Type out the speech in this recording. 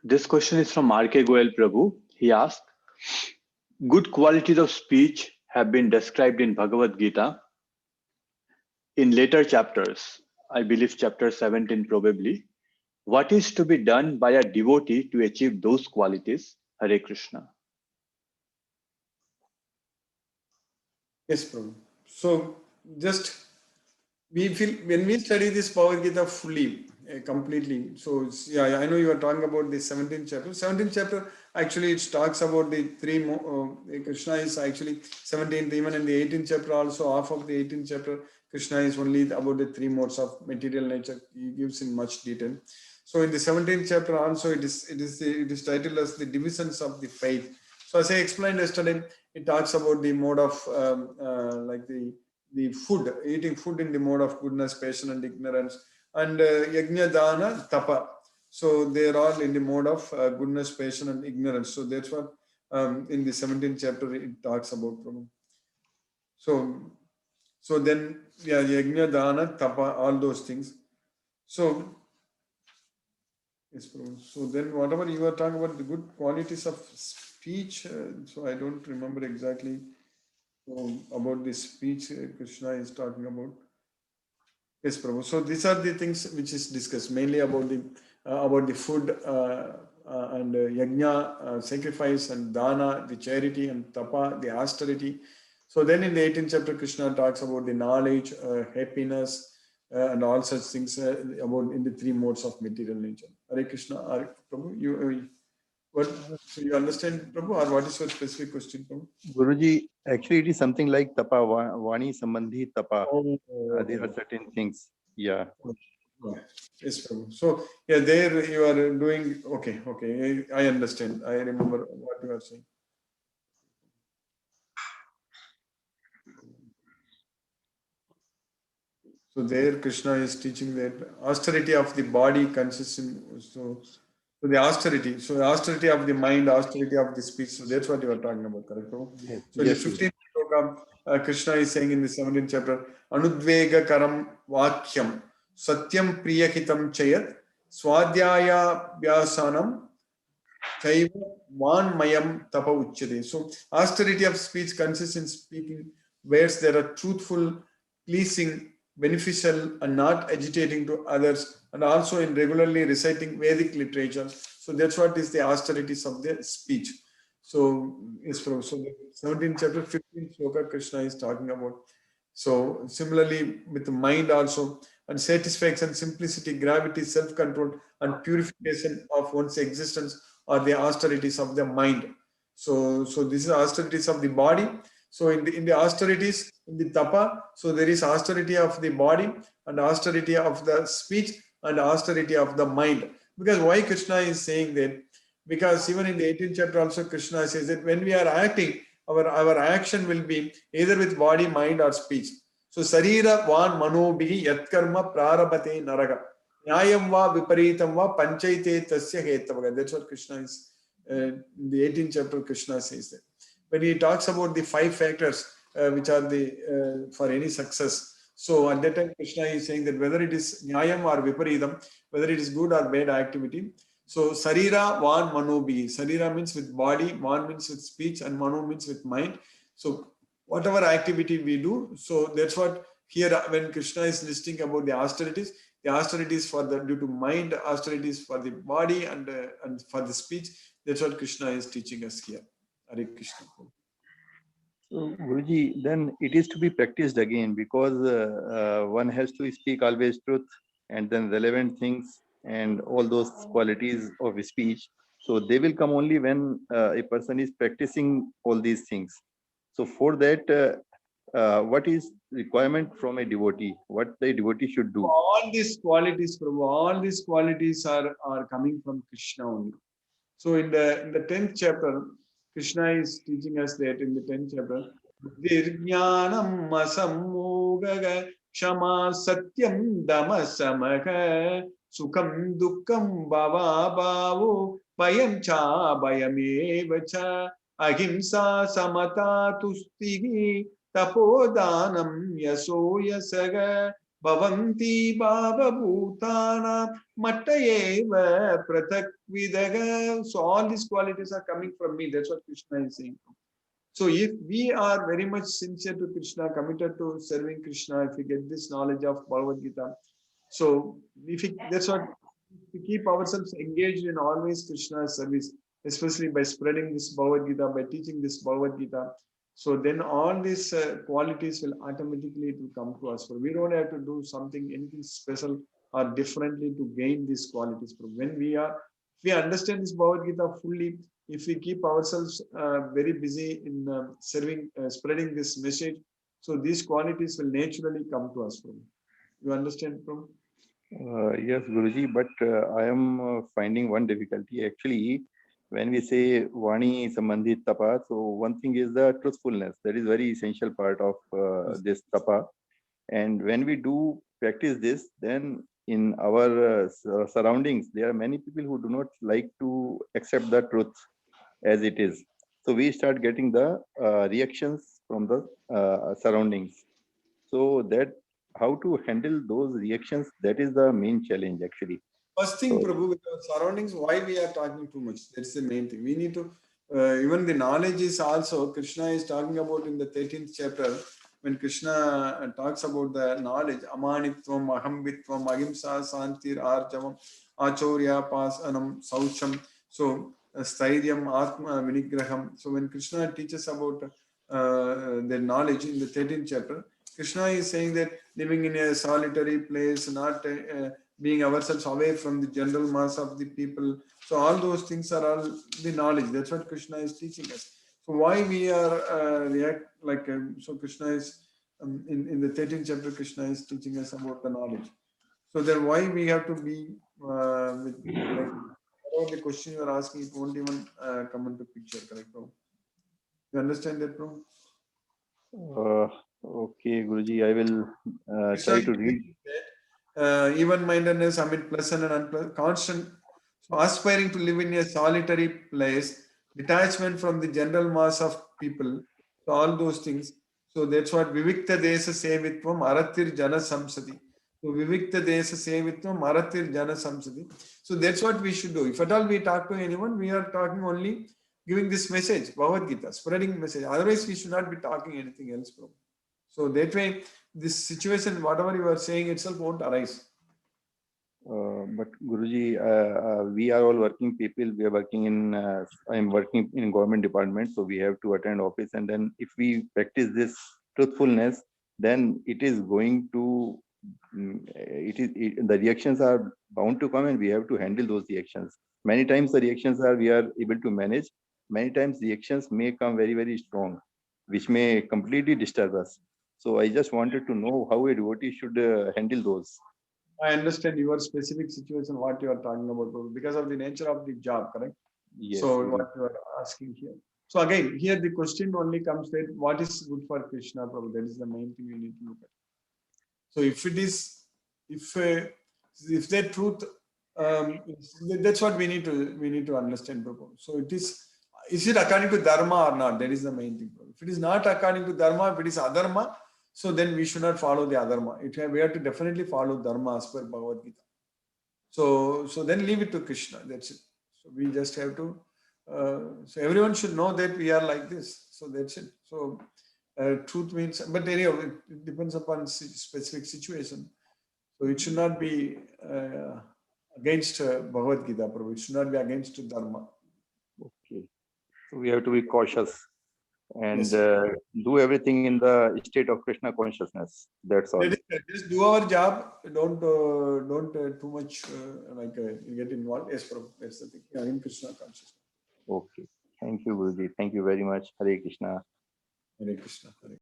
This question is from R.K. Goel Prabhu. He asked, good qualities of speech have been described in Bhagavad Gita. In later chapters, I believe chapter 17 probably, what is to be done by a devotee to achieve those qualities? Hare Krishna. Yes, Prabhu. So just we feel when we study this Bhagavad Gita fully, completely. So yeah, I know you are talking about the 17th chapter. 17th chapter actually it talks about the three. Krishna is actually 17th. Even in the 18th chapter also, half of the 18th chapter, Krishna is only about the three modes of material nature. He gives in much detail. So in the 17th chapter also, it is titled as the divisions of the faith. So as I explained yesterday, it talks about the mode of like the food, eating food in the mode of goodness, patience, and ignorance, and yajna, dana, tapa. So they are all in the mode of goodness, patience, and ignorance. So that's what in the 17th chapter it talks about. Prabhu. So then yeah, yajna, dana, tapa, all those things. So yes, Prabhu. So then whatever you were talking about the good qualities of speech, so I don't remember exactly about the speech Krishna is talking about. Yes, Prabhu. So these are the things which is discussed mainly about the food and yajna, sacrifice, and dana, the charity, and tapa, the austerity. So then in the 18th chapter, Krishna talks about the knowledge, happiness, and all such things about in the three modes of material nature. Hare Krishna, Hare Prabhu, what? So you understand, Prabhu, or what is your specific question, Prabhu? Guruji, actually it is something like tapa, vani sambandhi tapa. Oh, There are certain things. Yeah. Yes, Prabhu. So yeah, there you are doing okay. I understand. I remember what you are saying. So there Krishna is teaching that austerity of the body consists in so the austerity. So the austerity of the mind, austerity of the speech. So that's what you are talking about, correct? Prabhu? Yes. So in the 15th sloka, Krishna is saying in the 17th chapter, Anudvega karam vakyam satyam priyahitam chayat swadhyaya vyasanam chaiva vanmayam tapa uchyate. So austerity of speech consists in speaking words that are truthful, pleasing, beneficial, and not agitating to others, and also in regularly reciting Vedic literature. So that's what is the austerities of the speech. So yes, Prabhu. So the 17th chapter, 15th sloka, Krishna is talking about. So similarly with the mind also, and satisfaction, simplicity, gravity, self-control, and purification of one's existence are the austerities of the mind. So this is austerities of the body. So in the austerities, in the tapa, so there is austerity of the body and austerity of the speech and austerity of the mind. Because why Krishna is saying that? Because even in the 18th chapter also Krishna says that when we are acting, our action will be either with body, mind, or speech. So sarira van manobhi yatkarma prarabhate naraga. Nyayam va viparitam va panchaite tasya hetavaga. That's what Krishna is in the 18th chapter Krishna says that. When he talks about the five factors which are the for any success. So at that time Krishna is saying that whether it is nyayam or viparidam, whether it is good or bad activity. So sarira van manobhi. Sarira means with body, man means with speech, and mano means with mind. So whatever activity we do, so that's what here when Krishna is listing about the austerities for the due to mind, austerities for the body, and for the speech. That's what Krishna is teaching us here. Hare Krishna. So, Guruji, then it is to be practiced again because one has to speak always truth and then relevant things and all those qualities of speech. So they will come only when a person is practicing all these things. So for that, what is requirement from a devotee? What the devotee should do? All these qualities, Prabhu, all these qualities are coming from Krishna only. So in the 10th chapter, Krishna is teaching us that in the 10th chapter, Dirjnanam masammogaga kshama satyam dama samaha sukham dukkam bhava bhavo bayam cha bayameva cha ahimsa samata tustihi tapodanam yaso yasaga Bhavanti Bhava Bhutana Matta Eva Pratak Vidaga. So all these qualities are coming from me. That's what Krishna is saying. So if we are very much sincere to Krishna, committed to serving Krishna, if we get this knowledge of Bhagavad Gita, so that's what we keep ourselves engaged in always Krishna's service, especially by spreading this Bhagavad Gita, by teaching this Bhagavad Gita. So then all these qualities will automatically to come to us. We don't have to do anything special or differently to gain these qualities. When if we understand this Bhagavad Gita fully, if we keep ourselves very busy in spreading this message, so these qualities will naturally come to us. You understand, Prabhu? Yes, Guruji, but I am finding one difficulty. Actually, when we say Vani Sambandhit Tapa, so one thing is the truthfulness. That is very essential part of this Tapa. And when we do practice this, then in our surroundings, there are many people who do not like to accept the truth as it is. So we start getting the reactions from the surroundings. So that how to handle those reactions, that is the main challenge actually. First thing, So- Prabhu, with our surroundings, why we are talking too much? That's the main thing. We need to, even the knowledge is also, Krishna is talking about in the 13th chapter, when Krishna talks about the knowledge, amanitvam, ahambitvam, ahimsa, santir, arjavam, achaurya, pasanam, saucham. So, stairyam, atma, vinigraham. So, when Krishna teaches about the knowledge in the 13th chapter, Krishna is saying that living in a solitary place, not being ourselves away from the general mass of the people. So all those things are all the knowledge. That's what Krishna is teaching us. So why we are react like so Krishna is in the 13th chapter. Krishna is teaching us about the knowledge. So then why we have to be with like whatever the question you are asking, it won't even come into picture, correct, bro? You understand that, bro? Okay, Guruji, I will try to read. Even-mindedness, pleasant and unpleasant, constant, so aspiring to live in a solitary place, detachment from the general mass of people, so all those things. So that's what Vivikta Desa Sevitvam Aratir Jana Samsati. So Vivikta Desa Sevitvam Aratir Jana Samsati. So that's what we should do. If at all we talk to anyone, we are talking only giving this message, Bhagavad Gita, spreading message. Otherwise, we should not be talking anything else, bro. So that way, this situation, whatever you are saying itself won't arise. But Guruji, we are all working people. We are working in. I am working in government department, so we have to attend office. And then, if we practice this truthfulness, then it is going to. The reactions are bound to come, and we have to handle those reactions. Many times, the reactions are we are able to manage. Many times, reactions may come very, very strong, which may completely disturb us. So, I just wanted to know how a devotee should handle those. I understand your specific situation, what you are talking about, because of the nature of the job, correct? Yes. So what you are asking here. So again, here the question only comes that what is good for Krishna, Prabhu? That is the main thing we need to look at. So if it is, if that truth, that's what we need to understand, Prabhu. So is it according to dharma or not? That is the main thing, Prabhu. If it is not according to dharma, if it is adharma, so then we should not follow the adharma. We have to definitely follow dharma as per Bhagavad Gita. So then leave it to Krishna. That's it. So we just have to. So everyone should know that we are like this. So that's it. So truth means, but anyway, it depends upon specific situation. So it should not be against Bhagavad Gita, Prabhu. It should not be against Dharma. Okay. So we have to be cautious and Yes. do everything in the state of Krishna consciousness. That's all. Just do our job. Don't too much get involved. Yes, Prabhu. That's the thing. Yeah, in Krishna consciousness. Okay. Thank you, Guruji. Thank you very much. Hare Krishna. Hare Krishna. Hare